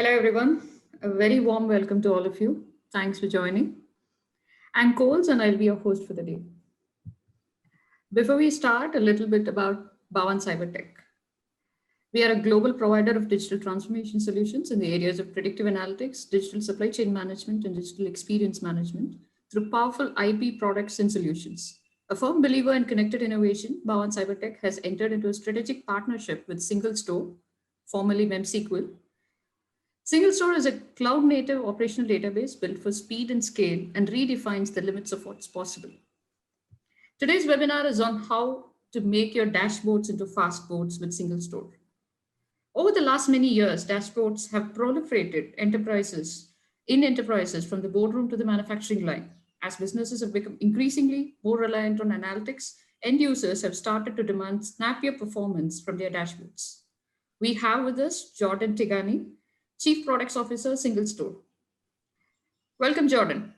Hello, everyone. A very warm welcome to all of you. Thanks for joining. I'm Coles, and I'll be your host for the day. Before we start, a little bit about Bahwan CyberTek. We are a global provider of digital transformation solutions in the areas of predictive analytics, digital supply chain management, and digital experience management through powerful IP products and solutions. A firm believer in connected innovation, Bahwan CyberTek has entered into a strategic partnership with SingleStore, formerly MemSQL. SingleStore is a cloud-native operational database built for speed and scale and redefines the limits of what's possible. Today's webinar is on how to make your dashboards into Fastboards with SingleStore. Over the last many years, dashboards have proliferated in enterprises from the boardroom to the manufacturing line. As businesses have become increasingly more reliant on analytics, end users have started to demand snappier performance from their dashboards. We have with us Jordan Tigani, Chief Products Officer, SingleStore. Welcome, Jordan.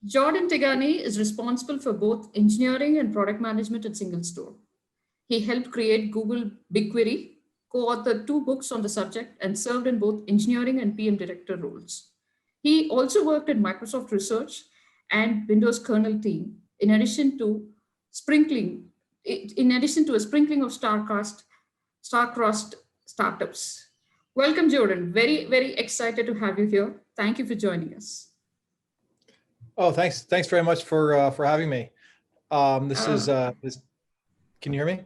Jordan Tigani is responsible for both engineering and product management at SingleStore. He helped create Google BigQuery, co-authored 2 books on the subject, and served in both engineering and PM director roles. He also worked at Microsoft Research and Windows kernel team, in addition to a sprinkling of star-crossed startups. Welcome, Jordan. Very, very excited to have you here. Thank you for joining us. Oh, thanks. Thanks very much for having me. Can you hear me?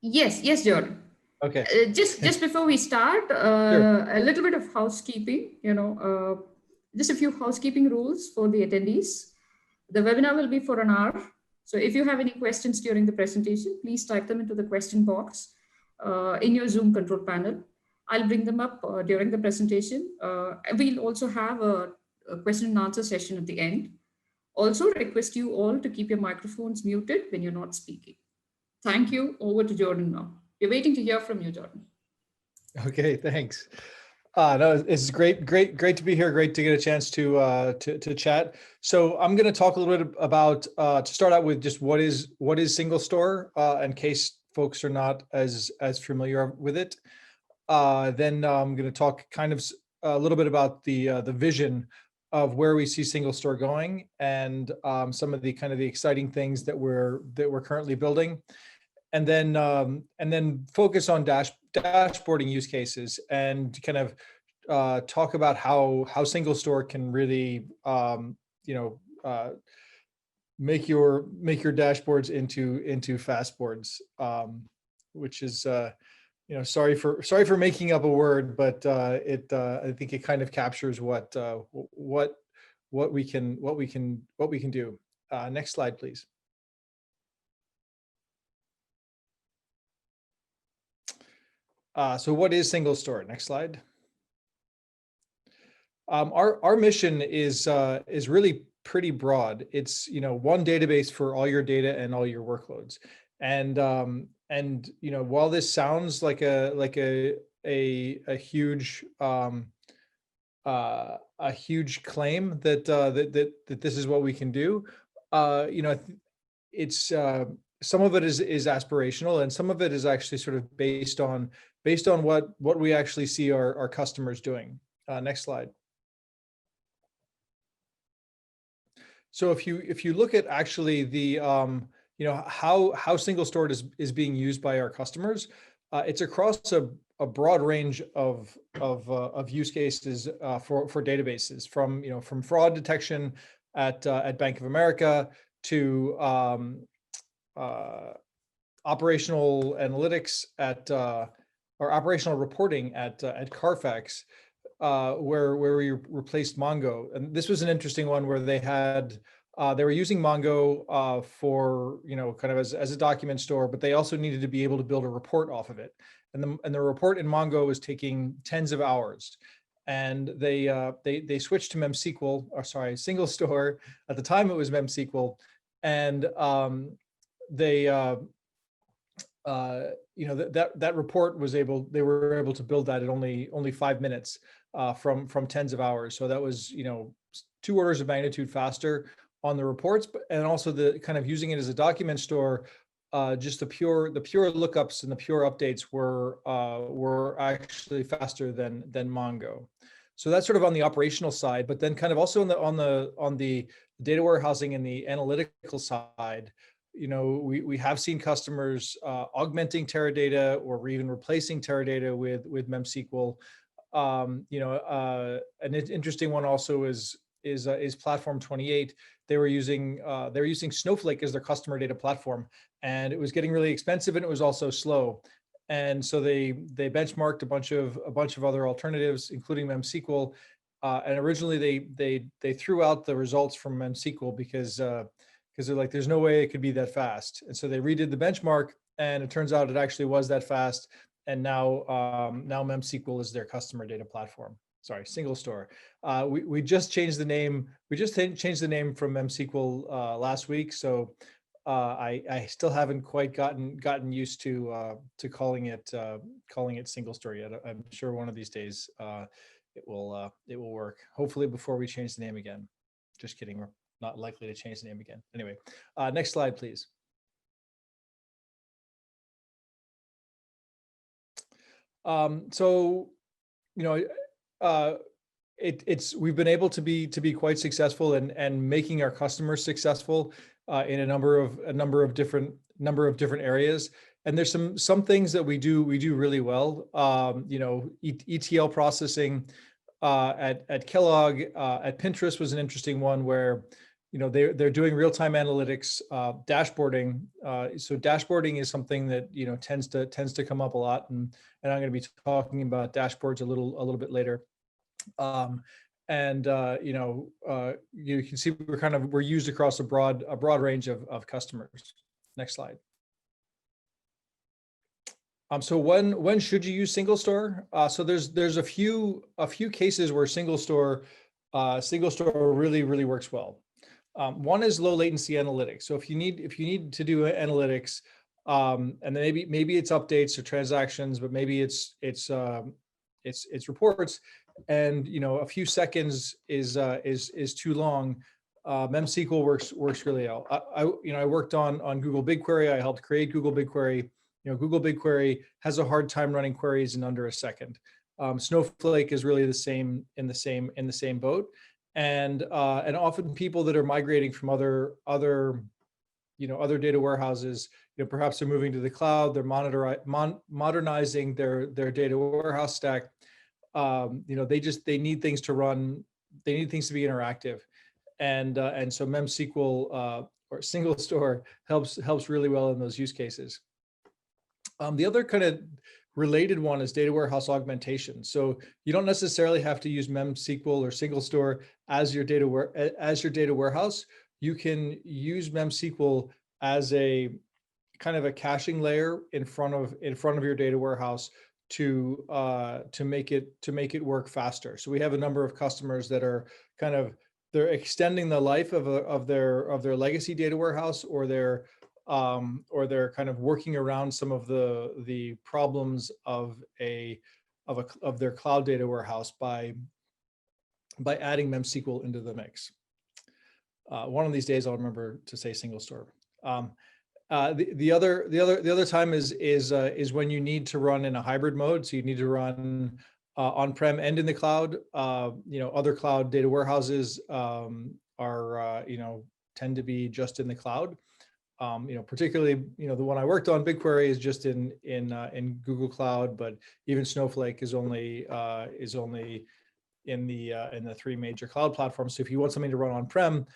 Yes, Jordan. Okay. Just before we start, Sure. A little bit of housekeeping. Just a few housekeeping rules for the attendees. The webinar will be for an hour. So if you have any questions during the presentation, please type them into the question box in your Zoom control panel. I'll bring them up during the presentation. We'll also have a question and answer session at the end. Also request you all to keep your microphones muted when you're not speaking. Thank you. Over to Jordan now. We're waiting to hear from you, Jordan. Okay, thanks. No, it's great to be here. Great to get a chance to chat. So I'm going to talk a little bit about to start out with just what is SingleStore, in case folks are not as familiar with it. Then I'm going to talk kind of a little bit about the vision of where we see SingleStore going, and some of the kind of the exciting things that we're currently building, and then focus on dashboarding use cases and kind of talk about how SingleStore can really make your dashboards into Fastboards, which is sorry for making up a word, but I think it kind of captures what we can do. Next slide, please. So what is SingleStore? Next slide. Our mission is really pretty broad. It's one database for all your data and all your workloads. And while this sounds like a huge claim that this is what we can do, it's some of it is aspirational, and some of it is actually sort of based on what we actually see our customers doing. Next slide. So if you look at actually the how SingleStore is being used by our customers, it's across a broad range of use cases for databases, from fraud detection at Bank of America to operational analytics or operational reporting at Carfax, where we replaced Mongo. And this was an interesting one where they were using Mongo for kind of as a document store, but they also needed to be able to build a report off of it. And the report in Mongo was taking tens of hours. And they switched to SingleStore. At the time it was MemSQL, and that report they were able to build that in only 5 minutes from tens of hours. So that was 2 orders of magnitude faster on the reports, and also the kind of using it as a document store just the pure lookups and the pure updates were actually faster than Mongo. So that's sort of on the operational side, but then kind of also on the data warehousing and the analytical side, we have seen customers augmenting Teradata or even replacing Teradata with MemSQL. An interesting one also is Platform 28. They were using Snowflake as their customer data platform, and it was getting really expensive and it was also slow. And so they benchmarked a bunch of other alternatives, including MemSQL. And originally they threw out the results from MemSQL because they're like, there's no way it could be that fast. And so they redid the benchmark, and it turns out it actually was that fast. And now MemSQL is their customer data platform. Sorry, SingleStore. We just changed the name. We just changed the name from MemSQL last week. So I still haven't quite gotten used to calling it SingleStore yet. I'm sure one of these days it will work. Hopefully before we change the name again. Just kidding. We're not likely to change the name again. Anyway, next slide, please. So, we've been able to be quite successful and making our customers successful in a number of different areas. And there's some things that we do really well. ETL processing at Kellogg, at Pinterest was an interesting one where they're doing real-time analytics, dashboarding. So dashboarding is something that tends to come up a lot, and I'm going to be talking about dashboards a little bit later. You can see we're used across a broad range of customers. Next slide. So when should you use SingleStore? So there's a few cases where SingleStore really works well. One is low latency analytics. So if you need to do analytics, and then maybe it's updates or transactions, but maybe it's reports, and a few seconds is too long. MemSQL works really well. I worked on Google BigQuery. I helped create Google BigQuery. Google BigQuery has a hard time running queries in under a second. Snowflake is really in the same boat. And often people that are migrating from other data warehouses, perhaps they're moving to the cloud, they're modernizing their data warehouse stack. They need things to run, they need things to be interactive, and so MemSQL or SingleStore helps really well in those use cases. The other kind of related one is data warehouse augmentation. So you don't necessarily have to use MemSQL or SingleStore as your data warehouse. You can use MemSQL as a kind of a caching layer in front of your data warehouse to make it work faster. So we have a number of customers that are they're extending the life of their legacy data warehouse, or they're kind of working around some of the problems of their cloud data warehouse by adding MemSQL into the mix. One of these days I'll remember to say SingleStore. The other time is when you need to run in a hybrid mode. So you need to run on-prem and in the cloud. Other cloud data warehouses tend to be just in the cloud. Particularly, the one I worked on, BigQuery, is just in Google Cloud, but even Snowflake is only in the three major cloud platforms. So if you want something to run on-prem,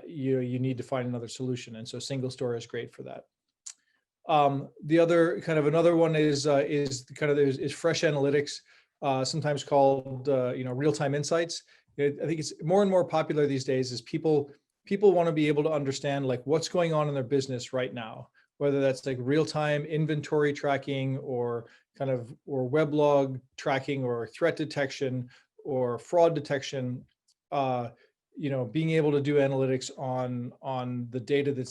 you need to find another solution, and so SingleStore is great for that. The other another one is fresh analytics, sometimes called real-time insights. I think it's more and more popular these days as people want to be able to understand what's going on in their business right now, whether that's real-time inventory tracking or weblog tracking or threat detection or fraud detection. Being able to do analytics on the data that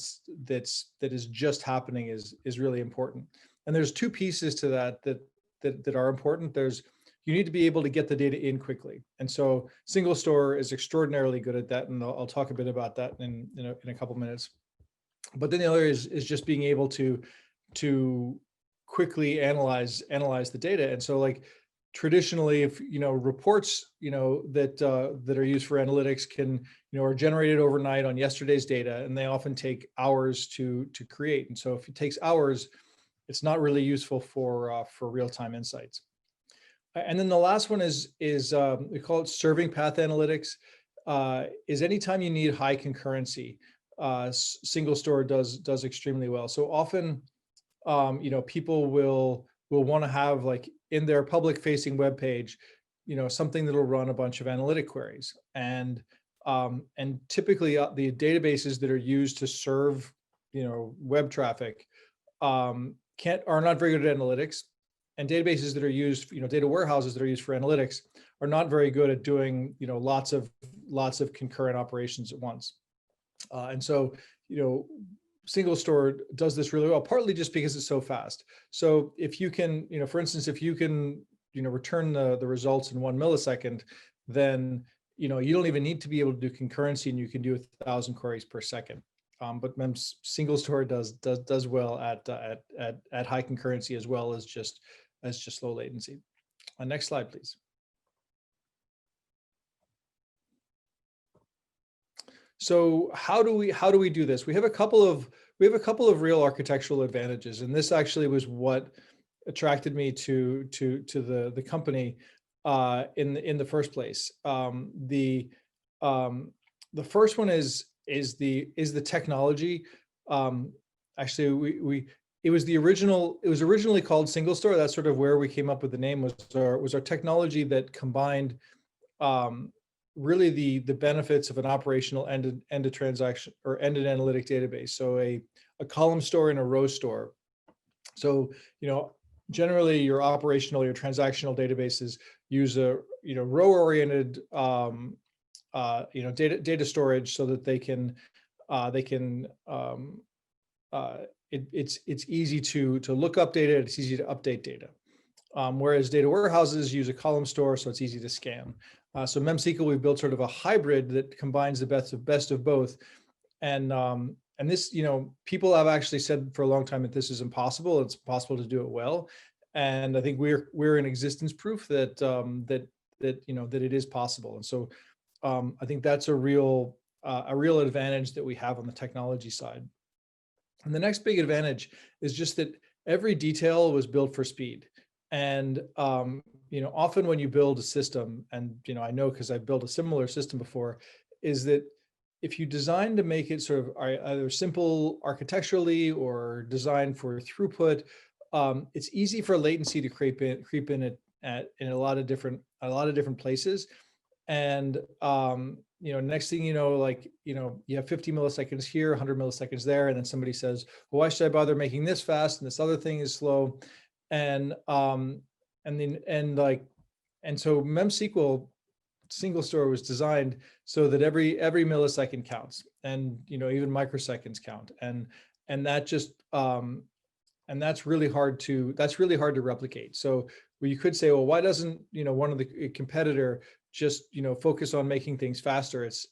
is just happening is really important. And there's two pieces to that are important. You need to be able to get the data in quickly. And so SingleStore is extraordinarily good at that. And I'll talk a bit about that in a couple minutes. But then the other is just being able to quickly analyze the data. And so like traditionally, if reports that are used for analytics can are generated overnight on yesterday's data, and they often take hours to create. And so if it takes hours, it's not really useful for real-time insights. And then the last one is we call it serving path analytics. Is anytime you need high concurrency, SingleStore does extremely well. So often, people will want to have, like, in their public-facing web page, something that'll run a bunch of analytic queries, and typically the databases that are used to serve web traffic are not very good at analytics, and databases that are used, data warehouses that are used for analytics are not very good at doing lots of concurrent operations at once. And so SingleStore does this really well, partly just because it's so fast. So if you can, for instance, if you can, return the results in 1 millisecond, then, you don't even need to be able to do concurrency, and you can do 1,000 queries per second. But SingleStore does well at high concurrency, as well as just low latency. Next slide, please. So how do we do this? We have a couple of real architectural advantages, and this actually was what attracted me to the company in the first place. The first one is the technology. Actually, it was originally called SingleStore. That's sort of where we came up with the name. Was our technology that combined really the benefits of an operational end-to transaction or end-to analytic database. So a column store and a row store. So generally your transactional databases use a row-oriented data storage, so that it's easy to look up data, it's easy to update data. Whereas data warehouses use a column store, so it's easy to scan. So MemSQL, we've built sort of a hybrid that combines the best of both. And this, people have actually said for a long time that this is impossible. It's possible to do it well. And I think we're an existence proof that it is possible. And so I think that's a real advantage that we have on the technology side. And the next big advantage is just that every detail was built for speed. And often when you build a system, and I know because I've built a similar system before, is that if you design to make it sort of either simple architecturally or designed for throughput, it's easy for latency to creep in in a lot of different places. And next thing you know, you have 50 milliseconds here, 100 milliseconds there, and then somebody says, well, why should I bother making this fast and this other thing is slow? And so MemSQL SingleStore was designed so that every millisecond counts, and even microseconds count, and that's really hard to replicate. So you could say, well, why doesn't one of the competitor just focus on making things faster? It's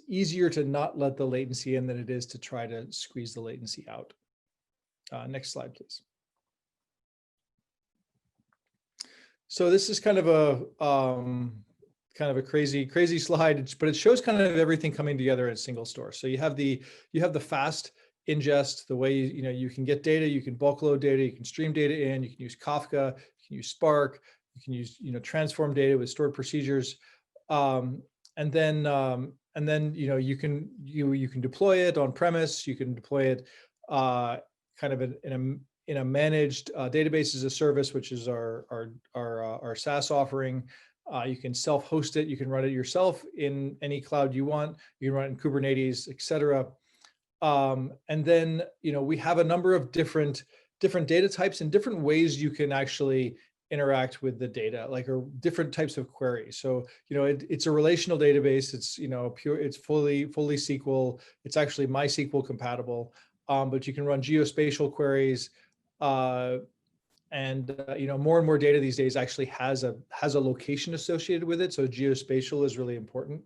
easier to not let the latency in than it is to try to squeeze the latency out. Next slide, please. So this is kind of a crazy slide, but it shows kind of everything coming together in SingleStore. So you have the fast ingest, the way you can get data, you can bulk load data, you can stream data in, you can use Kafka, you can use Spark, you can use transform data with stored procedures, and then you can deploy it on premise, you can deploy it kind of in a managed database as a service, which is our SaaS offering. You can self-host it. You can run it yourself in any cloud you want. You can run it in Kubernetes, etc. And then we have a number of different data types and different ways you can actually interact with the data, or different types of queries. So it's a relational database. It's it's fully SQL. It's actually MySQL compatible. But you can run geospatial queries, and more and more data these days actually has a location associated with it. So geospatial is really important.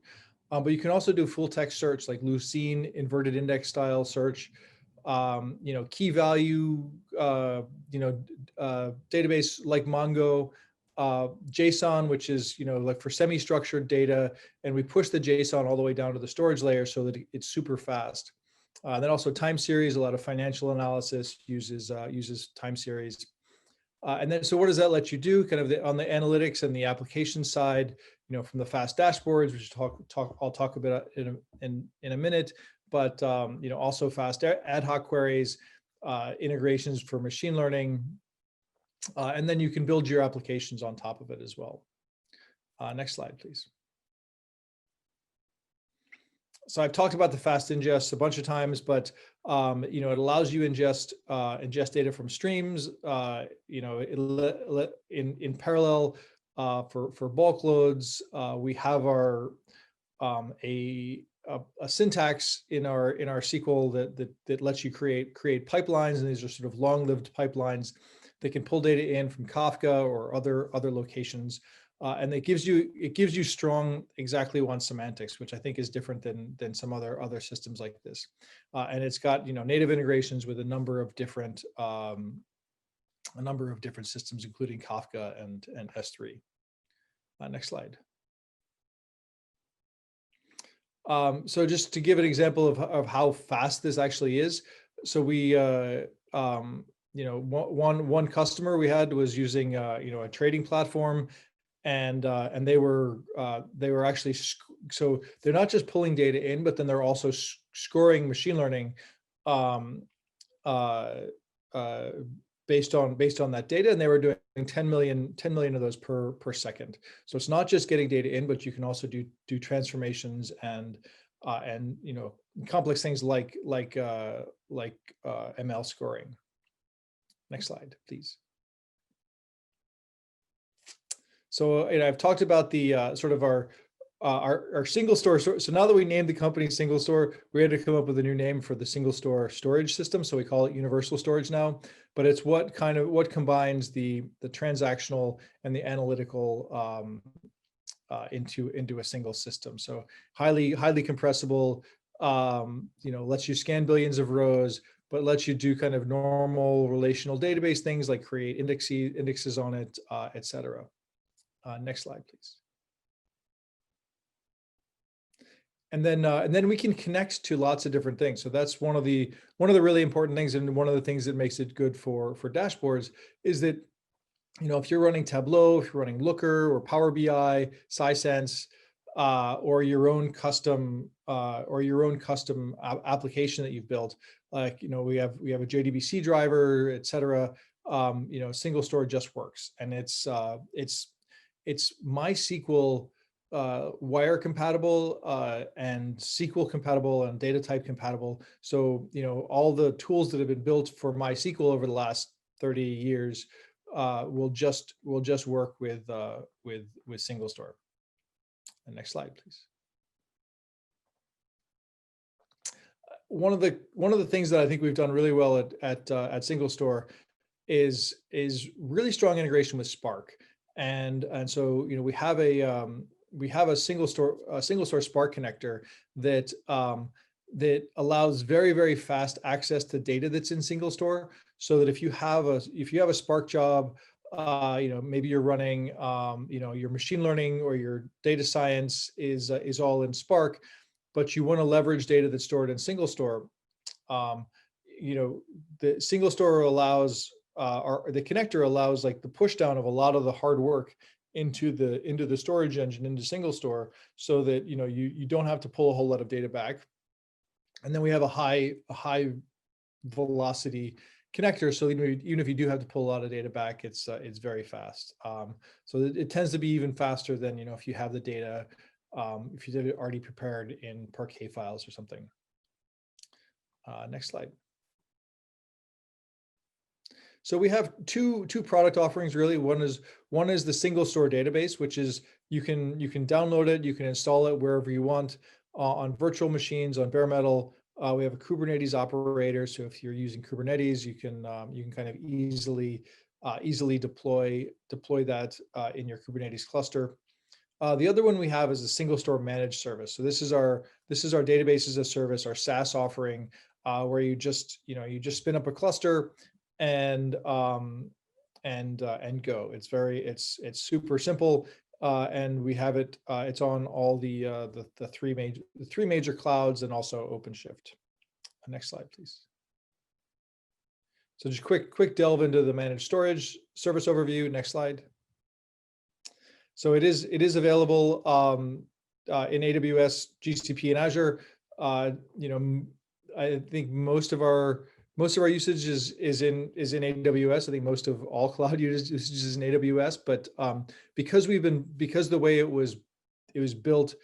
But you can also do full text search like Lucene, inverted index style search, key value, database like Mongo, JSON, which is, like for semi-structured data, and we push the JSON all the way down to the storage layer so that it's super fast. Then also time series, a lot of financial analysis uses time series. And then, so what does that let you do? Kind of on the analytics and the application side, from the fast dashboards, which I'll talk about in a minute, but also fast ad hoc queries, integrations for machine learning, and then you can build your applications on top of it as well. Next slide, please. So I've talked about the fast ingest a bunch of times, but it allows you ingest data from streams. In parallel for bulk loads, we have our a syntax in our SQL that lets you create pipelines, and these are sort of long-lived pipelines that can pull data in from Kafka or other locations. And it gives you strong exactly one semantics, which I think is different than some other systems like this. And it's got native integrations with a number of different systems, including Kafka and S3. Next slide. So just to give an example of how fast this actually is, so we one customer we had was using a trading platform. And they were actually, so they're not just pulling data in, but then they're also scoring machine learning based on that data, and they were doing 10 million of those per second. So it's not just getting data in, but you can also do transformations and complex things like ML scoring. Next slide, please. So I've talked about the sort of our SingleStore. So now that we named the company SingleStore, we had to come up with a new name for the SingleStore storage system. So we call it Universal Storage now. But it's what combines the transactional and the analytical into a single system. So highly compressible. Lets you scan billions of rows, but lets you do kind of normal relational database things like create indexes on it, et cetera. Next slide, please. And then we can connect to lots of different things. So that's one of the really important things, and one of the things that makes it good for dashboards is that if you're running Tableau, if you're running Looker or Power BI, Sisense, or your own custom application that you've built, like we have a JDBC driver, et cetera. SingleStore just works, and it's MySQL wire compatible and SQL compatible and data type compatible. So all the tools that have been built for MySQL over the last 30 years will just work with SingleStore. And next slide, please. One of the things that I think we've done really well at SingleStore is really strong integration with Spark. And so we have a SingleStore Spark connector that allows very, very fast access to data that's in SingleStore. So that if you have a Spark job, maybe you're running your machine learning or your data science is all in Spark, but you want to leverage data that's stored in SingleStore. The SingleStore allows or the connector allows like the push down of a lot of the hard work into the storage engine, into SingleStore, so that you don't have to pull a whole lot of data back. And then we have a high velocity connector, so even if you do have to pull a lot of data back, it's very fast. So it tends to be even faster than if you have the data, if you did it already prepared in Parquet files or something. Next slide. So we have two product offerings really. One is the SingleStore database, which is you can download it, you can install it wherever you want on virtual machines, on bare metal. We have a Kubernetes operator, so if you're using Kubernetes, you can kind of easily deploy that in your Kubernetes cluster. The other one we have is a SingleStore managed service. So this is our database as a service, our SaaS offering, where you just spin up a cluster and go. It's super simple, and we have it. It's on all the three major clouds and also OpenShift. Next slide, please. So just quick delve into the managed storage service overview. Next slide. So it is available in AWS, GCP, and Azure. I think most of our usage is in AWS. I think most of all cloud usage is in AWS. But because the way it was built,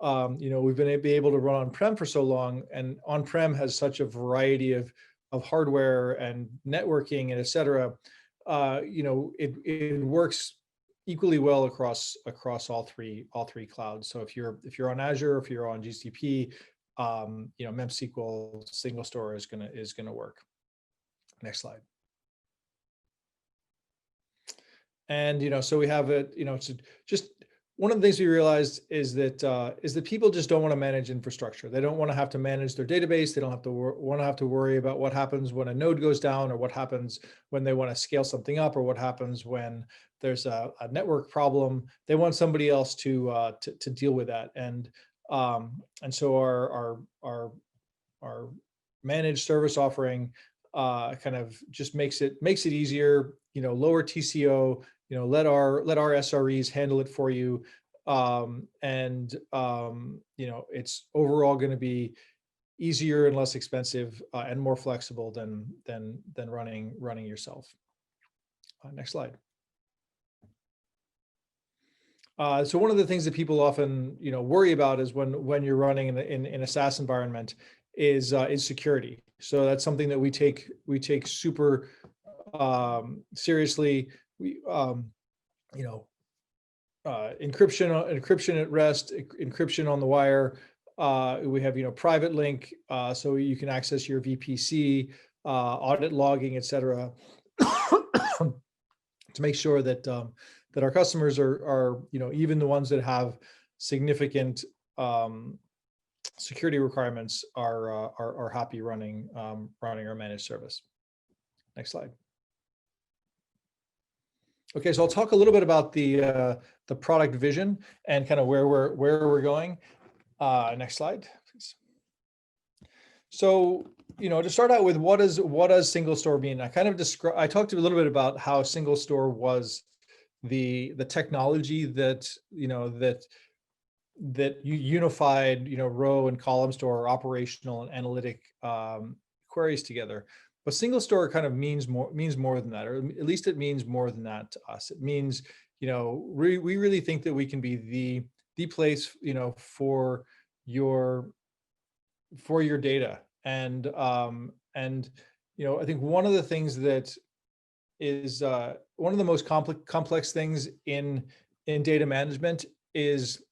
we've been able to run on-prem for so long, and on-prem has such a variety of hardware and networking and et cetera. It works equally well across all three clouds. So if you're on Azure, if you're on GCP, MemSQL SingleStore is gonna work. Next slide. And so we have it. It's just one of the things we realized is that people just don't want to manage infrastructure. They don't want to have to manage their database. They don't have to want to worry about what happens when a node goes down, or what happens when they want to scale something up, or what happens when there's a network problem. They want somebody else to deal with that. And so our managed service offering kind of just makes it easier. Lower TCO. Let our SREs handle it for you, it's overall going to be easier and less expensive and more flexible than running yourself. Next slide. So one of the things that people often worry about is when you're running in a SaaS environment is security. So that's something that we take super seriously. We encryption at rest, encryption on the wire. We have private link, so you can access your VPC, audit logging, etc. to make sure that our customers are even the ones that have significant security requirements are happy running our managed service. Next slide. Okay, so I'll talk a little bit about the product vision and kind of where we're going. Next slide, please. So, to start out with, what does SingleStore mean? I talked a little bit about how SingleStore was the technology that unified row and column store operational and analytic queries together. But SingleStore kind of means more than that, or at least it means more than that to us. It means, we really think that we can be the place, for your data. And I think one of the things that is one of the most complex things in data management is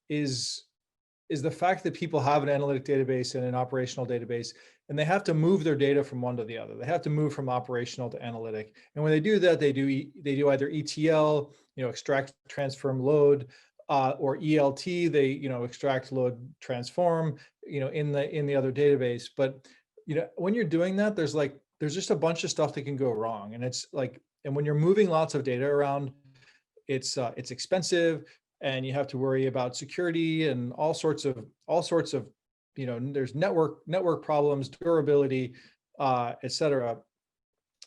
the fact that people have an analytic database and an operational database, and they have to move their data from one to the other. They have to move from operational to analytic. And when they do that, they do either ETL, extract, transform, load, or ELT, they extract, load, transform, in the other database. But when you're doing that, there's just a bunch of stuff that can go wrong. And and when you're moving lots of data around, it's expensive, and you have to worry about security and all sorts of there's network problems, durability, etc.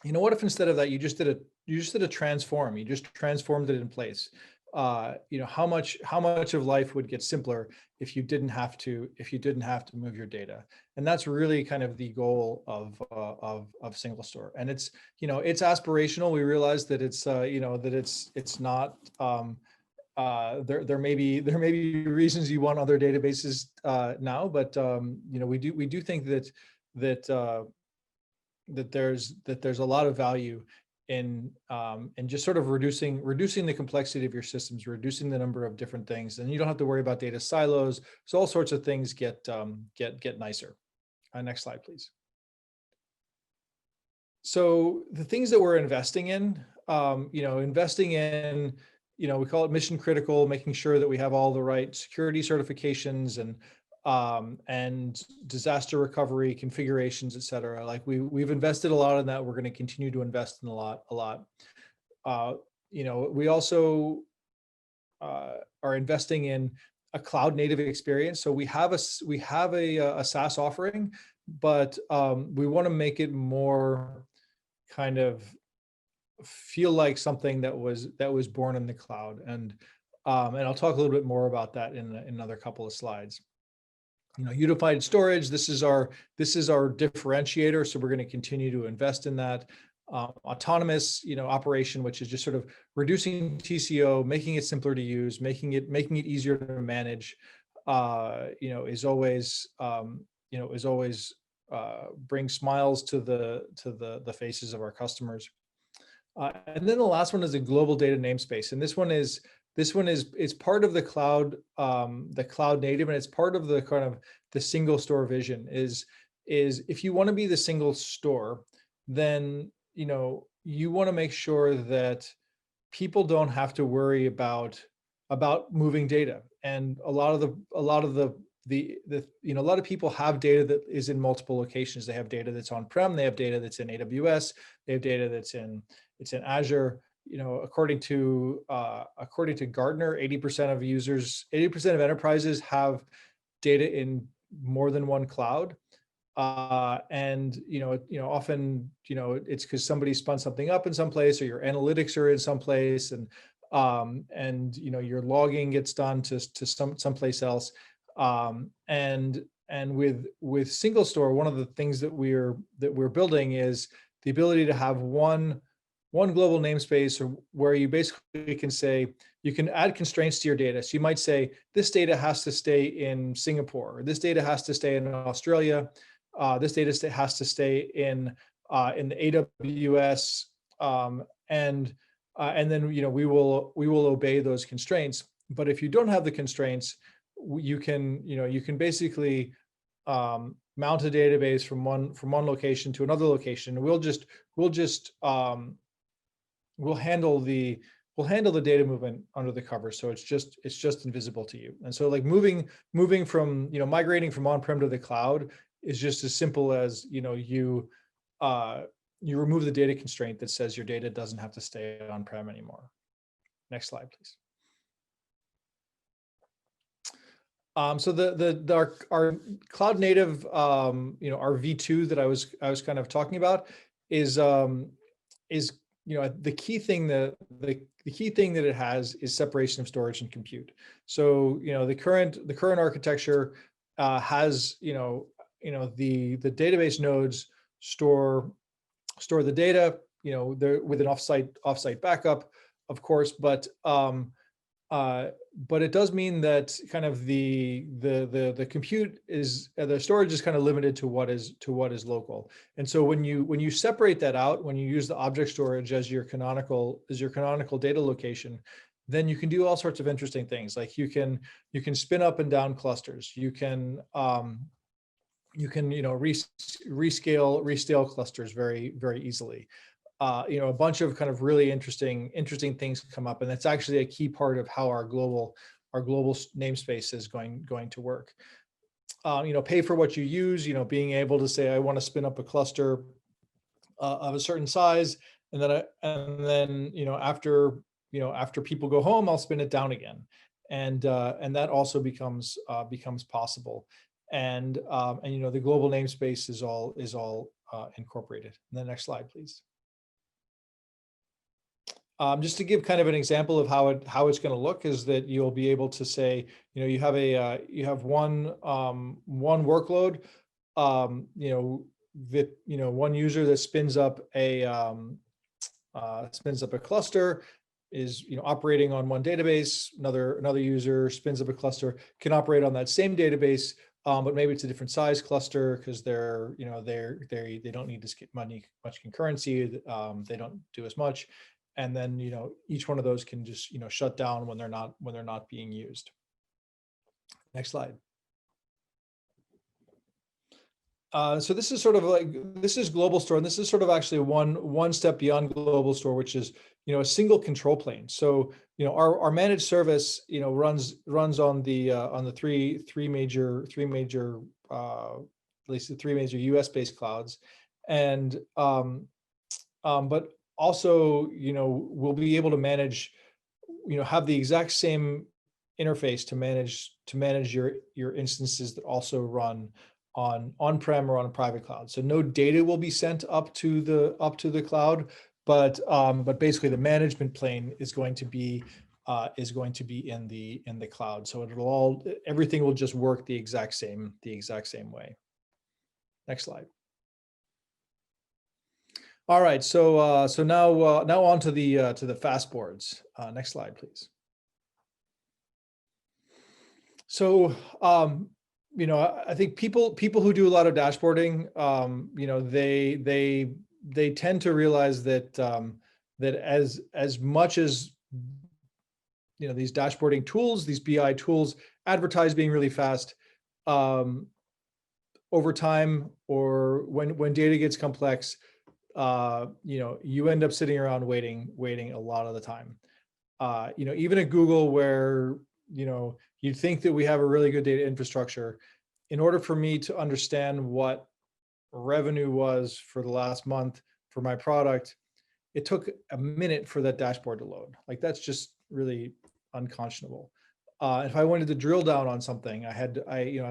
What if instead of that you just did a transform? You just transformed it in place. How much of life would get simpler if you didn't have to move your data? And that's really kind of the goal of SingleStore. And it's aspirational. We realize that it's not. There may be reasons you want other databases now, but we do think that there's a lot of value in just sort of reducing the complexity of your systems, reducing the number of different things, and you don't have to worry about data silos. So all sorts of things get nicer. Next slide, please. So the things that we're investing in, investing in we call it mission critical, making sure that we have all the right security certifications and disaster recovery configurations, et cetera. Like we've invested a lot in that. We're going to continue to invest in a lot. We also are investing in a cloud native experience. So we have a SaaS offering, but we want to make it more kind of feel like something that was born in the cloud. And I'll talk a little bit more about that in another couple of slides. Unified storage, this is our differentiator. So we're going to continue to invest in that. Autonomous, operation, which is just sort of reducing TCO, making it simpler to use, making it easier to manage, is always brings smiles to the faces of our customers. And then the last one is a global data namespace, and this one is it's part of the cloud native, and it's part of the kind of the single store vision. Is if you want to be the single store, then you want to make sure that people don't have to worry about moving data. And a lot of people have data that is in multiple locations. They have data that's on-prem, they have data that's in AWS, they have data that's in Azure. According to Gartner, 80% of enterprises have data in more than one cloud. And often it's because somebody spun something up in some place, or your analytics are in some place, and your logging gets done to someplace else. And with SingleStore, one of the things that we're building is the ability to have one global namespace, or where you basically can say, you can add constraints to your data. So you might say, this data has to stay in Singapore, or this data has to stay in Australia. This data has to stay in the AWS, and then we will obey those constraints. But if you don't have the constraints, you can basically mount a database from one location to another location. We'll handle the data movement under the covers, so it's just invisible to you. And so, like moving from migrating from on-prem to the cloud is just as simple as you remove the data constraint that says your data doesn't have to stay on-prem anymore. Next slide, please. So our cloud native, our V2 that I was kind of talking about is the key thing that it has is separation of storage and compute. So the current architecture has the database nodes store the data, with an offsite backup, of course, but it does mean that kind of the compute is, the storage is kind of limited to what is local. And so when you separate that out, when you use the object storage as your canonical data location, then you can do all sorts of interesting things. Like you can spin up and down clusters. You can rescale clusters very, very easily. A bunch of kind of really interesting things come up, and that's actually a key part of how our global namespace is going to work. Pay for what you use. Being able to say, I want to spin up a cluster of a certain size, and then after people go home, I'll spin it down again, and that also becomes possible. And the global namespace is all incorporated. And the next slide, please. Just to give kind of an example of how it's going to look, is that you'll be able to say, you have one workload, one user that spins up a cluster, is operating on one database. Another user spins up a cluster, can operate on that same database, but maybe it's a different size cluster because they don't need to much concurrency. They don't do as much. And then each one of those can just shut down when they're not being used. Next slide. So this is sort of this is global store, and this is sort of actually one step beyond global store, which is a single control plane. So our managed service, runs on the three major at least the three major US based clouds. And but also, we'll be able to manage, have the exact same interface to manage your instances that also run on-prem or on a private cloud. So no data will be sent up to the cloud, but basically the management plane is going to be in the cloud. So everything will just work the exact same way. Next slide. All right, so now on to the Fastboards. Next slide, please. So I think people who do a lot of dashboarding, they tend to realize that that as much as these dashboarding tools, these BI tools advertise being really fast, over time, or when data gets complex, you end up sitting around waiting a lot of the time. Even at Google, where you'd think that we have a really good data infrastructure, in order for me to understand what revenue was for the last month for my product, it took a minute for that dashboard to load. Like, that's just really unconscionable. If I wanted to drill down on something, I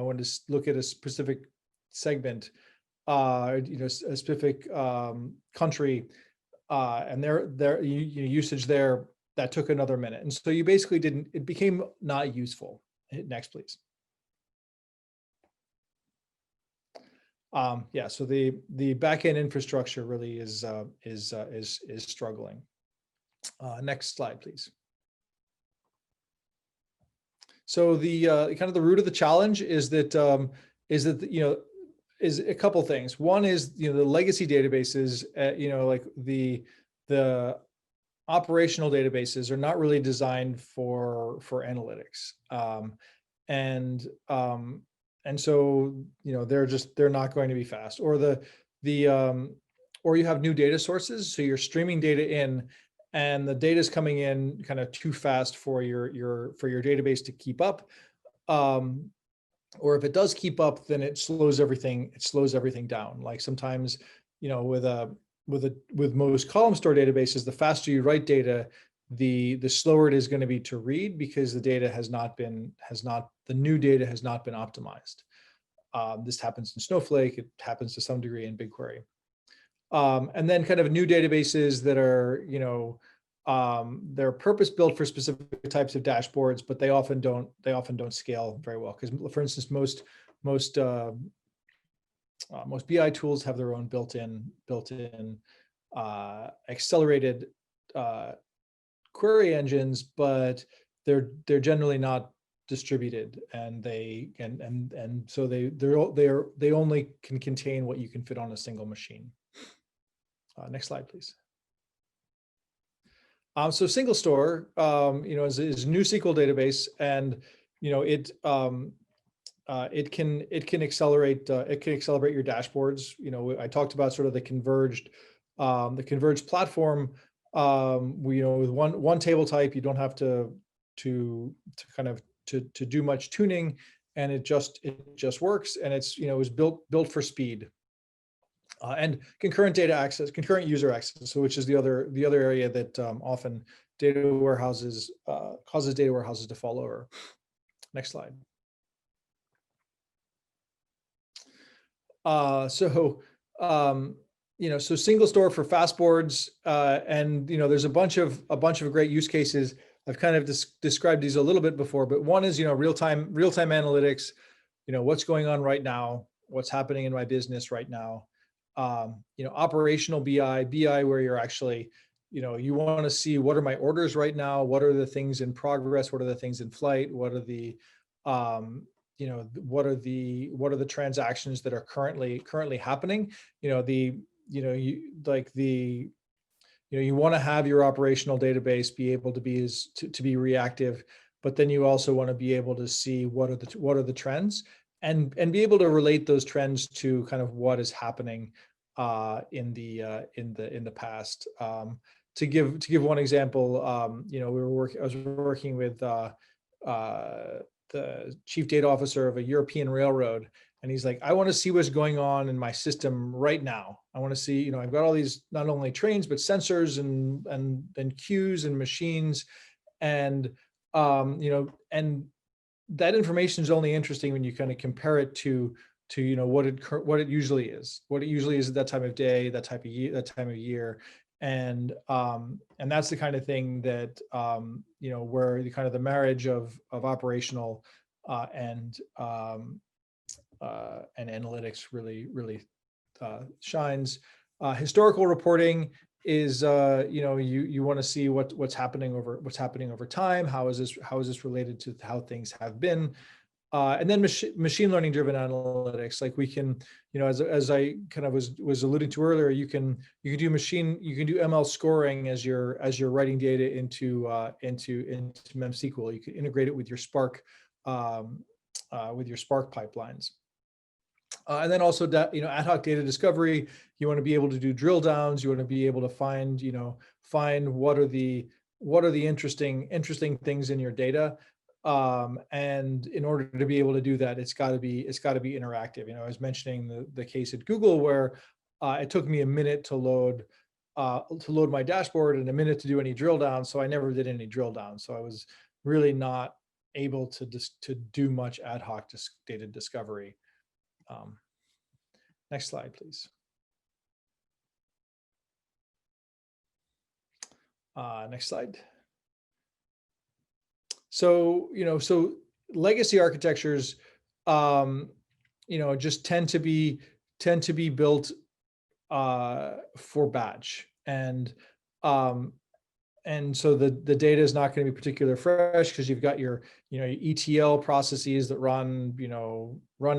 wanted to look at a specific segment, a specific country, and their usage there, that took another minute. And so you basically it became not useful. Next, please. Yeah, so the backend infrastructure really is struggling. Next slide, please. So the kind of the root of the challenge is that is a couple things. One is the legacy databases, like the operational databases are not really designed for analytics, and so they're not going to be fast. Or or you have new data sources, so you're streaming data in, and the data is coming in kind of too fast for your database to keep up. Or if it does keep up, then it slows everything down. Like sometimes, with most column store databases, the faster you write data, the slower it is going to be to read, because the new data has not been optimized. This happens in Snowflake. It happens to some degree in BigQuery. And then kind of new databases that are, they're purpose built for specific types of dashboards, but they often don't scale very well. Because, for instance, most BI tools have their own built-in accelerated query engines, but they're generally not distributed, and so they only can contain what you can fit on a single machine. Next slide, please. So SingleStore, is a new SQL database, and it can accelerate your dashboards. I talked about sort of the converged platform. With one table type, you don't have to do much tuning, and it just works, and it was built for speed. And concurrent user access, so which is the other area that often data warehouses causes data warehouses to fall over. Next slide. So SingleStore for Fastboards, and there's a bunch of great use cases. I've kind of described these a little bit before, but one is real-time analytics. What's going on right now, what's happening in my business right now. Operational BI where you're actually, you want to see, what are my orders right now? What are the things in progress? What are the things in flight? What are the, what are the transactions that are currently happening? You want to have your operational database be able to be reactive, but then you also want to be able to see what are the trends, and be able to relate those trends to kind of what is happening in the past. to give one example, I was working with the chief data officer of a European railroad, and he's like, I want to see what's going on in my system right now. I want to see, I've got all these not only trains but sensors and queues and machines, and and that information is only interesting when you kind of compare it to what it usually is at that time of day, that time of year. And that's the kind of thing that where the kind of the marriage of operational and analytics really shines. Historical reporting is you want to see what's happening over time. How is this related to how things have been? And then machine learning driven analytics, like we can, as I kind of was alluding to earlier, you can do ML scoring as you're writing data into MemSQL. You can integrate it with your Spark pipelines. And then also that, ad hoc data discovery, you want to be able to do drill downs. You want to be able to find what are the interesting things in your data. And in order to be able to do that, it's got to be interactive. I was mentioning the case at Google where it took me a minute to load my dashboard and a minute to do any drill down. So I never did any drill down. So I was really not able to do much ad hoc data discovery. Next slide, please. Next slide. So, so legacy architectures, just tend to be built for batch, and so the data is not going to be particularly fresh because you've got your ETL processes that run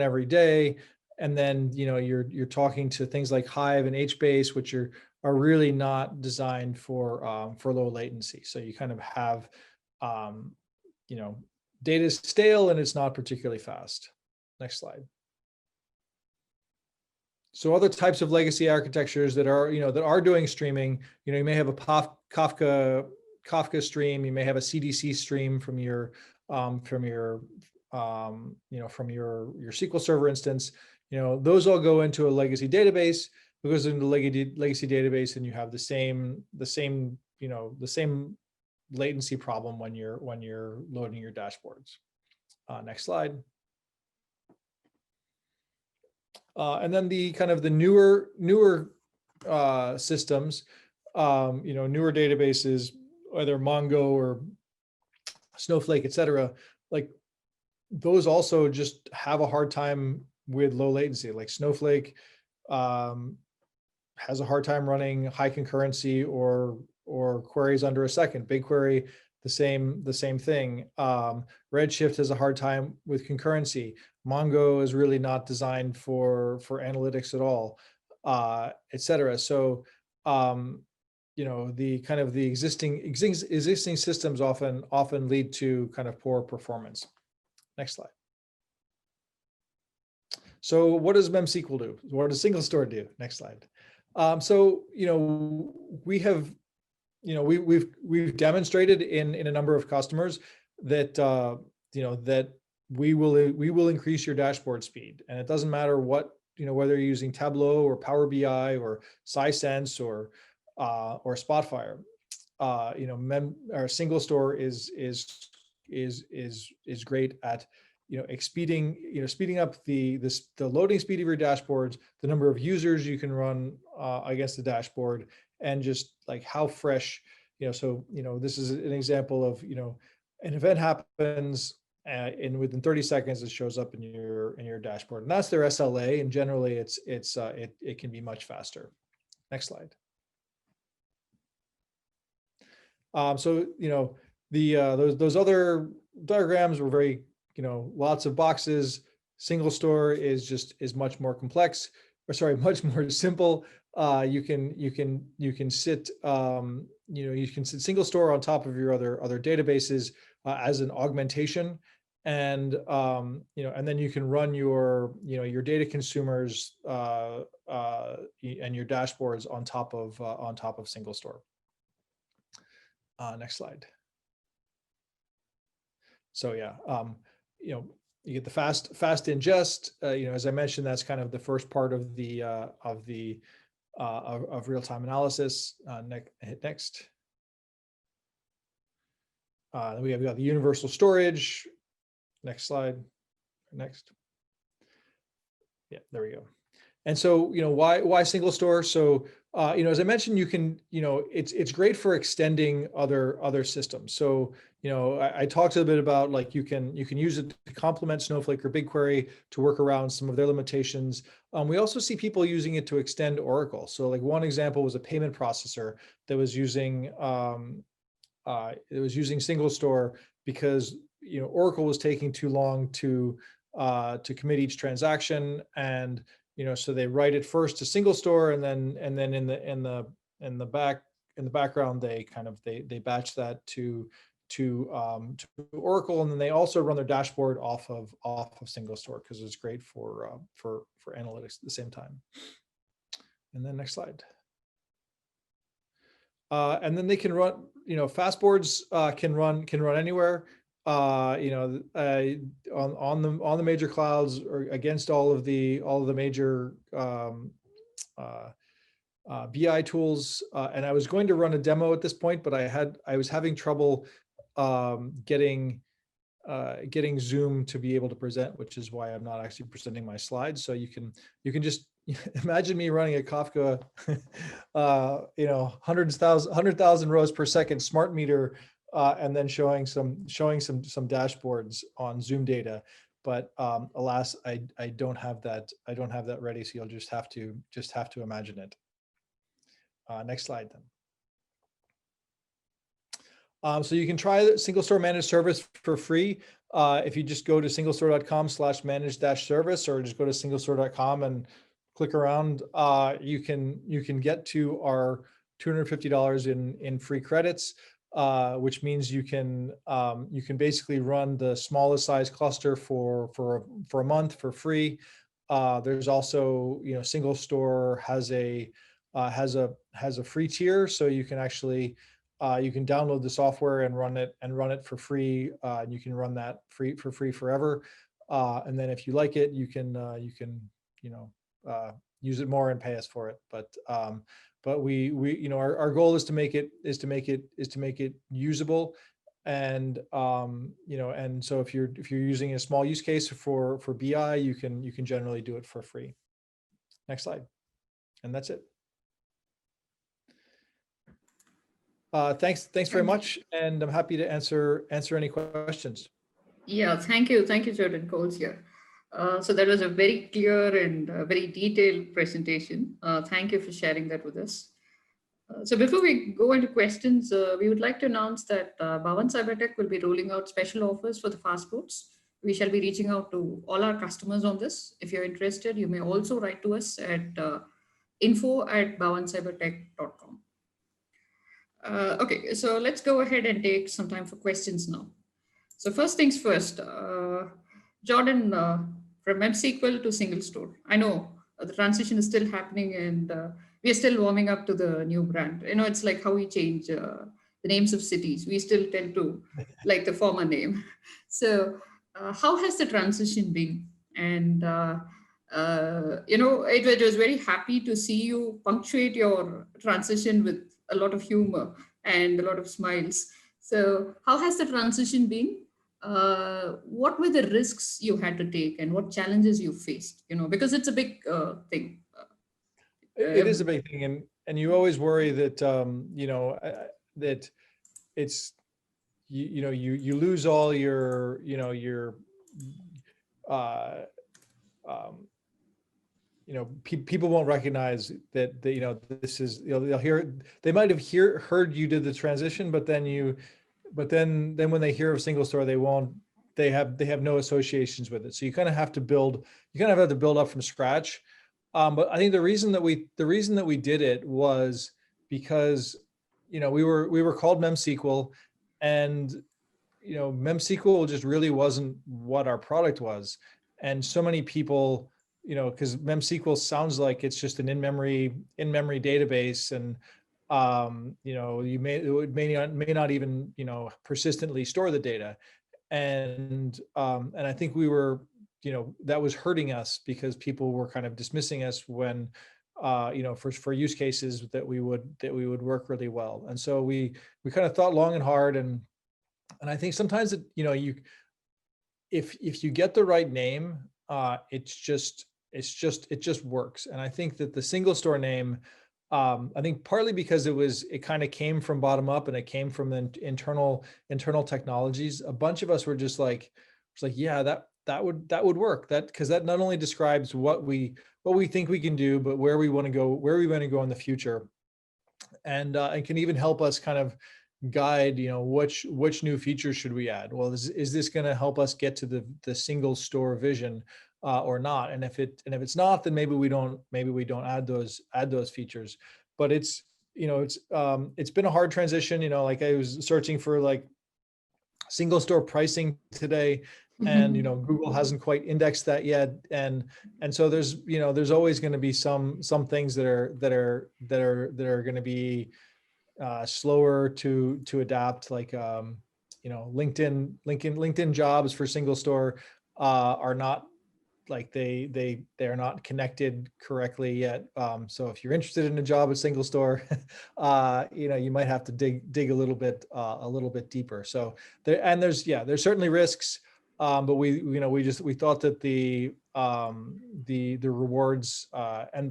every day, and then you're talking to things like Hive and HBase, which are really not designed for low latency. So you kind of have data is stale and it's not particularly fast. Next slide. So other types of legacy architectures that are doing streaming, you may have a Kafka stream, you may have a CDC stream from your SQL Server instance. Those all go into a legacy database. It goes into the legacy database, and you have the same latency problem when you're loading your dashboards. Next slide. And then the kind of the newer systems, newer databases, whether Mongo or Snowflake, et cetera, like those also just have a hard time with low latency. Like Snowflake has a hard time running high concurrency or queries under a second. BigQuery, the same thing. Redshift has a hard time with concurrency. Mongo is really not designed for analytics at all, et cetera. So, the kind of the existing systems often lead to kind of poor performance. Next slide. So what does MemSQL do? What does SingleStore do? Next slide. So, we have, we've demonstrated in a number of customers that, that we will increase your dashboard speed. And it doesn't matter what, whether you're using Tableau or Power BI or Sisense or Spotfire. Our SingleStore is great at speeding up the loading speed of your dashboards, the number of users you can run against the dashboard, and just like how fresh. So this is an example of an event happens, and within 30 seconds it shows up in your dashboard, and that's their SLA. And generally, it can be much faster. Next slide. So those other diagrams were very lots of boxes. SingleStore is much more complex, or sorry, much more simple. You can sit SingleStore on top of your other databases as an augmentation, and and then you can run your data consumers and your dashboards on top of SingleStore. Next slide. So yeah, you get the fast ingest. As I mentioned, that's kind of the first part of the of real-time analysis. Hit next. Then we have got the universal storage. Next slide. Next. Yeah, there we go. And so, why SingleStore? So, as I mentioned, you can, it's great for extending other systems. So, I talked a little bit about like you can use it to complement Snowflake or BigQuery to work around some of their limitations. We also see people using it to extend Oracle. So, like one example was a payment processor that was using SingleStore because Oracle was taking too long to commit each transaction, and so they write it first to SingleStore, and then in the background they batch that to Oracle, and then they also run their dashboard off of SingleStore because it's great for analytics at the same time. And then next slide. And then they can run, Fastboards can run anywhere. On the major clouds or against all of the major BI tools. And I was going to run a demo at this point, but I was having trouble getting Zoom to be able to present, which is why I'm not actually presenting my slides. So you can just imagine me running a Kafka, 100,000 rows per second smart meter, and then showing some dashboards on Zoom data. But alas, I don't have that. I don't have that ready. So you'll just have to imagine it. Next slide then. So you can try the SingleStore managed service for free. If you just go to singlestore.com/manage-service, or just go to singlestore.com and click around, you can get to our $250 in free credits, which means you can basically run the smallest size cluster for a month for free. There's also, SingleStore has a free tier, so you can actually you can download the software and run it for free. And you can run that for free forever. And then if you like it, you can use it more and pay us for it. But we our goal is to make it usable. And and so if you're using a small use case for BI, you can generally do it for free. Next slide. And that's it. Thanks very much, and I'm happy to answer any questions. Yeah, thank you, Jordan Coles here. So that was a very clear and very detailed presentation. Thank you for sharing that with us. So before we go into questions, we would like to announce that Bahwan CyberTek will be rolling out special offers for the Fastboards. We shall be reaching out to all our customers on this. If you're interested, you may also write to us at info@bahwancybertek.com. Okay, so let's go ahead and take some time for questions now. So first things first, Jordan, from MemSQL to SingleStore. I know the transition is still happening, and we are still warming up to the new brand. It's like how we change the names of cities. We still tend to like the former name. So how has the transition been? And it was very happy to see you punctuate your transition with a lot of humor and a lot of smiles. So how has the transition been? What were the risks you had to take, and what challenges you faced? Because it's a big thing. It is a big thing, and you always worry that that it's you lose all your people won't recognize that this is they'll hear, they might have heard you did the transition, but then when they hear of SingleStore, they have no associations with it. So you kind of have to build up from scratch. But I think the reason that we did it was because we were called MemSQL, and MemSQL just really wasn't what our product was. And so many people, because MemSQL sounds like it's just an in-memory database, and you may not even, persistently store the data. And I think we were, that was hurting us because people were kind of dismissing us when, for use cases that we would work really well. And so we kind of thought long and hard, and I think sometimes that, if you get the right name, it just works. And I think that the SingleStore name, I think partly because it kind of came from bottom up, and it came from the internal technologies. A bunch of us were just like, yeah, that would work. Because that not only describes what we think we can do, but where we want to go in the future, and can even help us kind of guide, which new features should we add. Well, is this going to help us get to the single store vision, or not? And if it's not, then maybe we don't add those features. But it's been a hard transition. Like I was searching for like single store pricing today, and Google hasn't quite indexed that yet, and so there's always going to be some things that are going to be slower to adapt, like LinkedIn jobs for SingleStore are not, like they're not connected correctly yet. So if you're interested in a job at SingleStore, you might have to dig a little bit deeper. So there's certainly risks, but we thought that the rewards and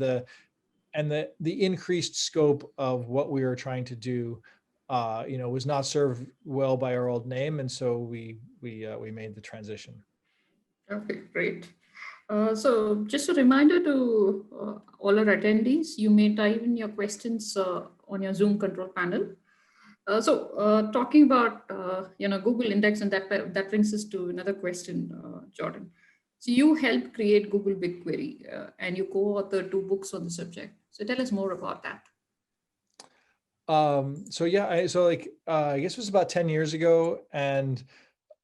the increased scope of what we were trying to do, was not served well by our old name, and so we made the transition. Okay, great. So just a reminder to all our attendees, you may type in your questions on your Zoom control panel. Talking about Google Index, and that brings us to another question, Jordan. So you helped create Google BigQuery, and you co-authored 2 books on the subject. So tell us more about that. I guess it was about 10 years ago, and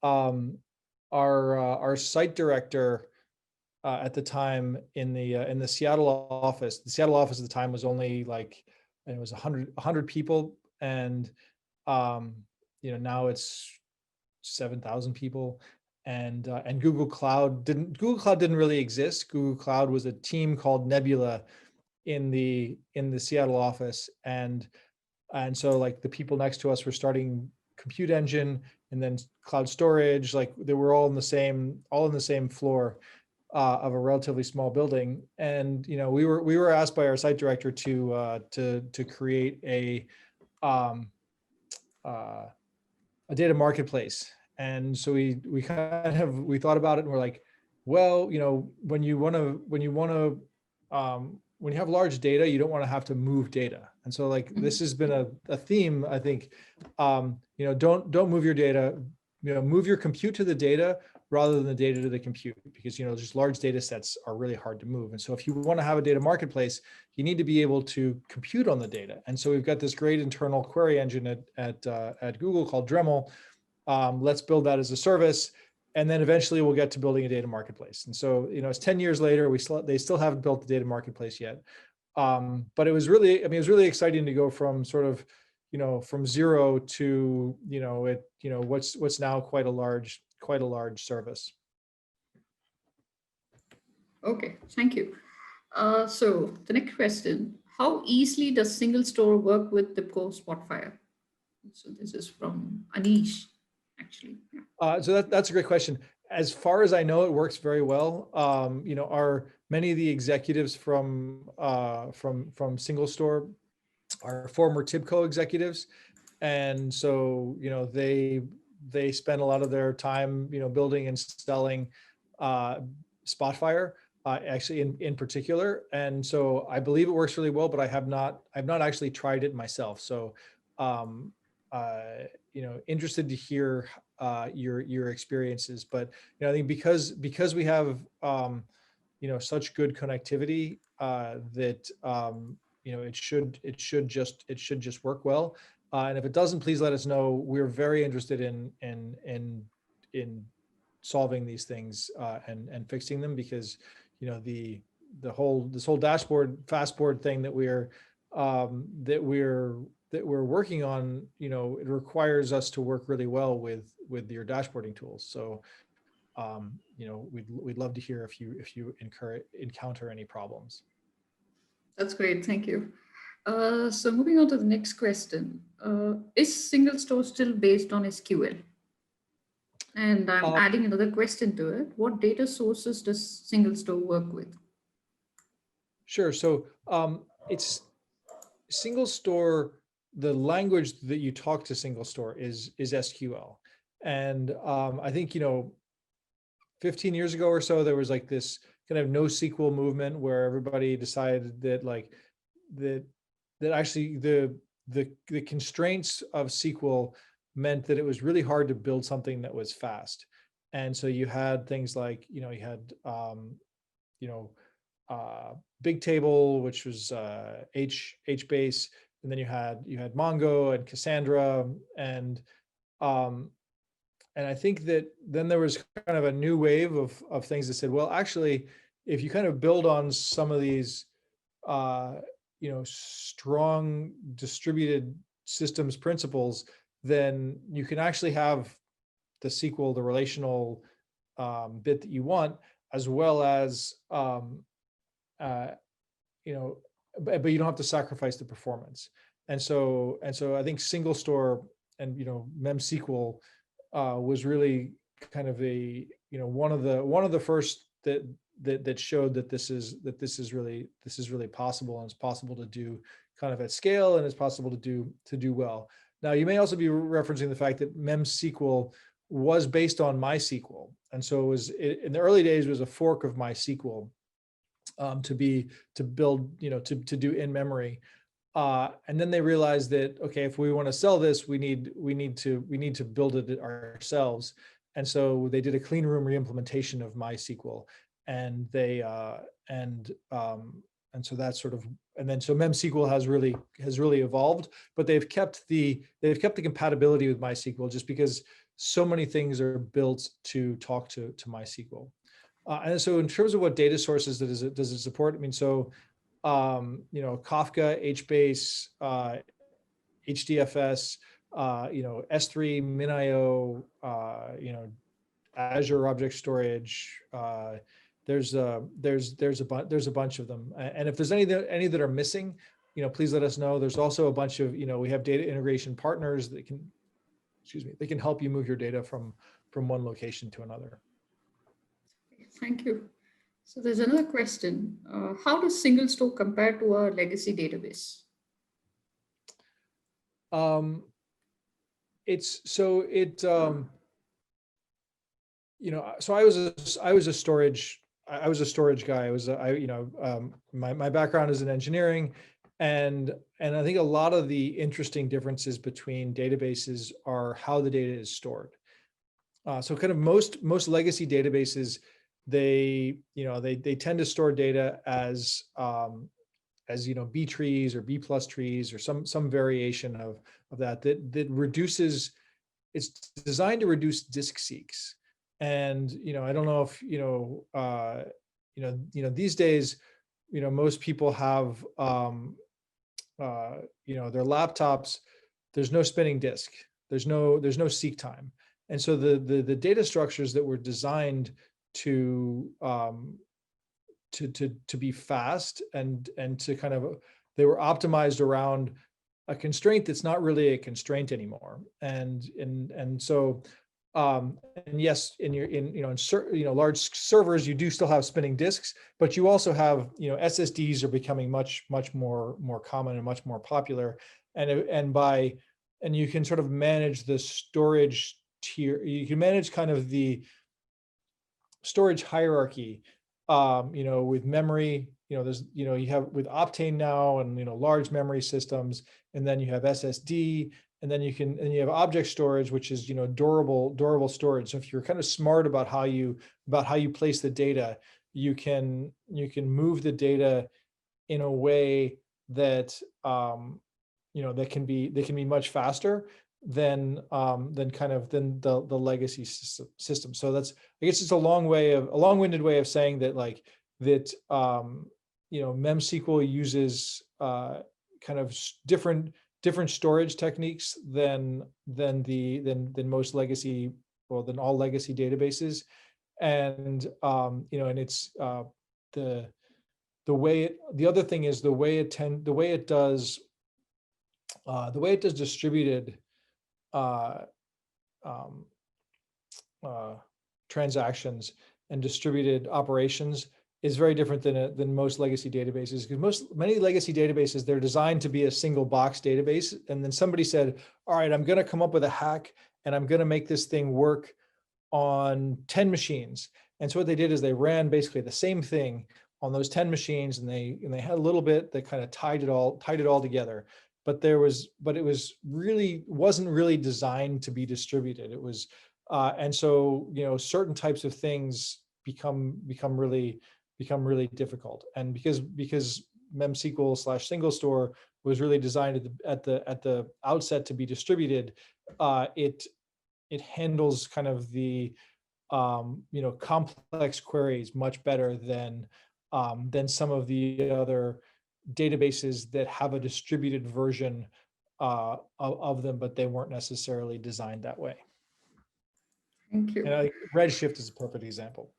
our site director at the time in the Seattle office. The Seattle office at the time was only like, it was 100 people, and now it's 7,000 people. And Google Cloud didn't really exist. Google Cloud was a team called Nebula in the Seattle office, and so like the people next to us were starting Compute Engine and then cloud storage. Like they were all in the same floor of a relatively small building. And we were asked by our site director to create a data marketplace. And so we thought about it, and we're like, well, when you have large data, you don't want to have to move data. And so like this has been a theme, I think. Don't move your data, move your compute to the data rather than the data to the compute, because just large data sets are really hard to move. And so if you want to have a data marketplace, you need to be able to compute on the data. And so we've got this great internal query engine at Google called Dremel. Let's build that as a service, and then eventually we'll get to building a data marketplace. And so it's 10 years later, they still haven't built the data marketplace yet. But it was really exciting to go from sort of from zero to what's now quite a large service. Okay, thank you. So the next question: how easily does SingleStore work with TIBCO Spotfire? So this is from Anish, actually. Yeah. So that's a great question. As far as I know, it works very well. Many of the executives from SingleStore are former TIBCO executives, and so they spend a lot of their time building and selling Spotfire, actually in particular. And so I believe it works really well, but I've not actually tried it myself. So interested to hear your experiences. But I think because we have such good connectivity, that it should just work well. And if it doesn't, please let us know. We're very interested in solving these things and fixing them, because this whole dashboard Fastboard thing that we're that we're working on, it requires us to work really well with your dashboarding tools. So, we'd love to hear if you encounter any problems. That's great. Thank you. So moving on to the next question. Is SingleStore still based on SQL? And I'm adding another question to it. What data sources does SingleStore work with? Sure. So it's SingleStore. The language that you talk to SingleStore is SQL, and I think 15 years ago or so there was like this kind of NoSQL movement where everybody decided that that actually the constraints of SQL meant that it was really hard to build something that was fast, and so you had things like you had Bigtable, which was HBase, and then you had Mongo and Cassandra, and I think that then there was kind of a new wave of things that said, well, actually, if you kind of build on some of these strong distributed systems principles, then you can actually have the SQL, the relational bit that you want, as well as but you don't have to sacrifice the performance. And so I think SingleStore and MemSQL was really kind of one of the first that showed that this is really possible, and it's possible to do kind of at scale, and it's possible to do well. Now, you may also be referencing the fact that MemSQL was based on MySQL, and so in the early days was a fork of MySQL to build to do in memory. And then they realized that, okay, if we want to sell this, we need to build it ourselves. And so they did a clean room reimplementation of MySQL, and so that's sort of, and then so MemSQL has really evolved, but they've kept the compatibility with MySQL just because so many things are built to talk to MySQL. And so in terms of what data sources does it support? I mean, so Kafka, HBase, HDFS, S3, MinIO, Azure Object Storage. There's a bunch of them. And if there's any that are missing, please let us know. There's also a bunch of, we have data integration partners that can help you move your data from one location to another. Thank you. So there's another question. How does SingleStore compare to a legacy database? So I was a storage guy. My background is in engineering, and I think a lot of the interesting differences between databases are how the data is stored. So kind of most legacy databases, they tend to store data as B trees or B plus trees or some variation of that reduces. It's designed to reduce disk seeks, and I don't know if these days most people have their laptops. There's no spinning disk. There's no seek time, and so the data structures that were designed to be fast and to kind of, they were optimized around a constraint that's not really a constraint anymore. And so and yes, in large servers, you do still have spinning disks, but you also have, SSDs are becoming much more common and much more popular. And you can sort of manage the storage tier. You can manage kind of the storage hierarchy, with memory. There's, you have with Optane now, and large memory systems, and then you have SSD, and then you have object storage, which is durable storage. So if you're kind of smart about how you place the data, you can move the data in a way that that can be much faster than the legacy system. So that's, I guess it's a long-winded way of saying that MemSQL uses kind of different storage techniques than most legacy, well, than all legacy databases. And and it's the way the other thing is the way it does distributed um, transactions and distributed operations is very different than most legacy databases, because many legacy databases, they're designed to be a single box database. And then somebody said, all right, I'm going to come up with a hack and I'm going to make this thing work on 10 machines. And so what they did is they ran basically the same thing on those 10 machines, and they had a little bit that kind of tied it all together. But it wasn't really designed to be distributed. It was, and so certain types of things become really difficult. And because MemSQL / SingleStore was really designed at the outset to be distributed, it handles kind of the complex queries much better than some of the other databases that have a distributed version of them, but they weren't necessarily designed that way. Thank you. And Redshift is a perfect example.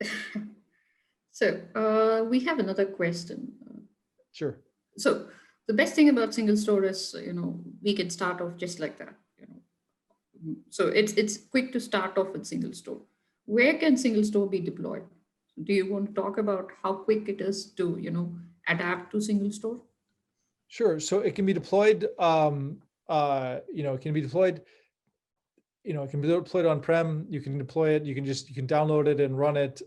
So we have another question. Sure. So the best thing about SingleStore is, we can start off just like that. So it's quick to start off with SingleStore. Where can SingleStore be deployed? Do you want to talk about how quick it is to, adapt to SingleStore? Sure. So it can be deployed. It can be deployed. It can be deployed on-prem. You can deploy it. You can download it and run it.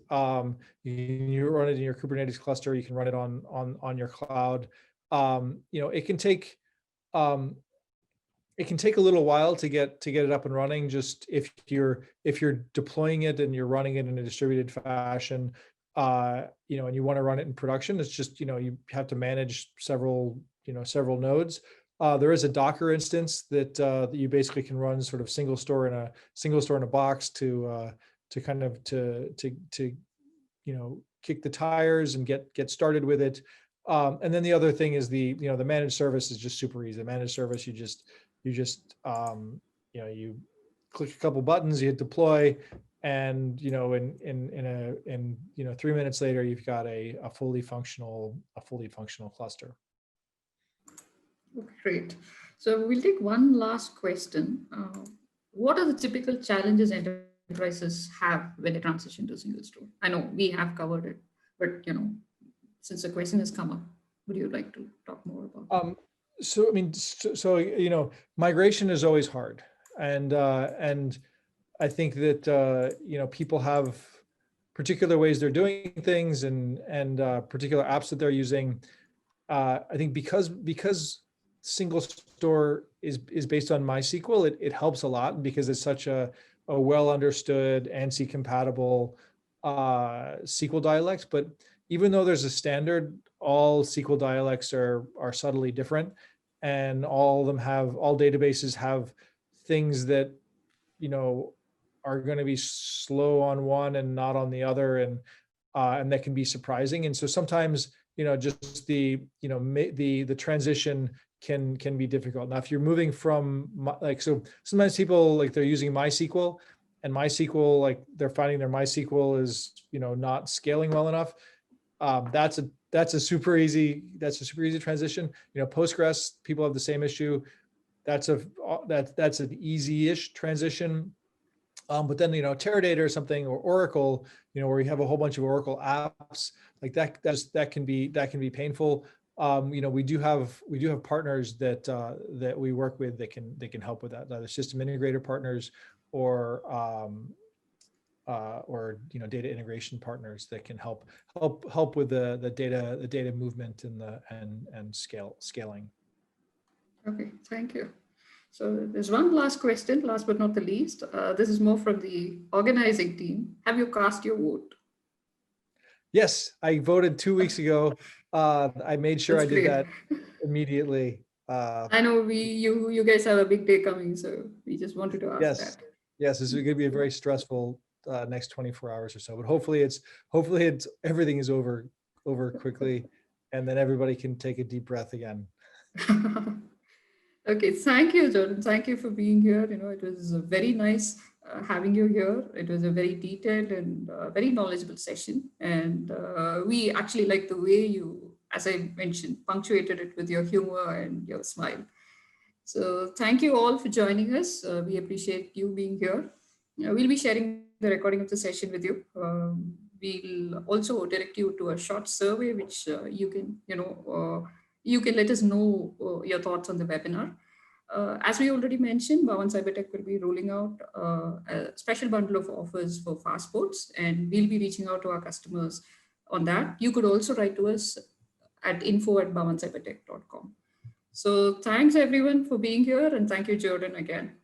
You run it in your Kubernetes cluster. You can run it on your cloud. It can take a little while to get it up and running. Just if you're deploying it and you're running it in a distributed fashion, and you want to run it in production, it's just you have to manage several nodes. There is a Docker instance that you basically can run sort of SingleStore in a box to kind of to kick the tires and get started with it. And then the other thing is the managed service is just super easy. The managed service, you just you click a couple buttons, you hit deploy, and in 3 minutes later, you've got a fully functional cluster. Great. So we'll take one last question. What are the typical challenges enterprises have when they transition to SingleStore? I know we have covered it, but since the question has come up, would you like to talk more about it? So migration is always hard, and I think that people have particular ways they're doing things and particular apps that they're using. I think because SingleStore is based on MySQL, it helps a lot because it's such a well understood ANSI compatible SQL dialects. But even though there's a standard, all SQL dialects are subtly different, and all databases have things that are going to be slow on one and not on the other, and that can be surprising. And so sometimes just the transition can be difficult. Now, if you're moving from so sometimes people they're using MySQL, and MySQL they're finding their MySQL is not scaling well enough. That's a super easy transition. Postgres, people have the same issue. That's an easy-ish transition. But then Teradata or something, or Oracle, where you have a whole bunch of Oracle apps that can be painful. We do have partners that we work with that can help with that. Either system integrator partners or data integration partners that can help with the data movement and scaling. Okay, thank you. So there's one last question, last but not the least. This is more from the organizing team. Have you cast your vote? Yes, I voted 2 weeks ago. I made sure That's I did great. that immediately. I know you guys have a big day coming, so we just wanted to ask that. Yes, this is going to be a very stressful next 24 hours or so, but hopefully everything is over quickly, and then everybody can take a deep breath again. Okay, thank you, Jordan. Thank you for being here. It was very nice having you here. It was a very detailed and very knowledgeable session. And we actually like the way you, as I mentioned, punctuated it with your humor and your smile. So thank you all for joining us. We appreciate you being here. We'll be sharing the recording of the session with you. We'll also direct you to a short survey, which you can let us know your thoughts on the webinar. As we already mentioned, Bahwan CyberTek will be rolling out a special bundle of offers for Fastboards, and we'll be reaching out to our customers on that. You could also write to us at info@bahwancybertek.com. So thanks everyone for being here, and thank you, Jordan, again.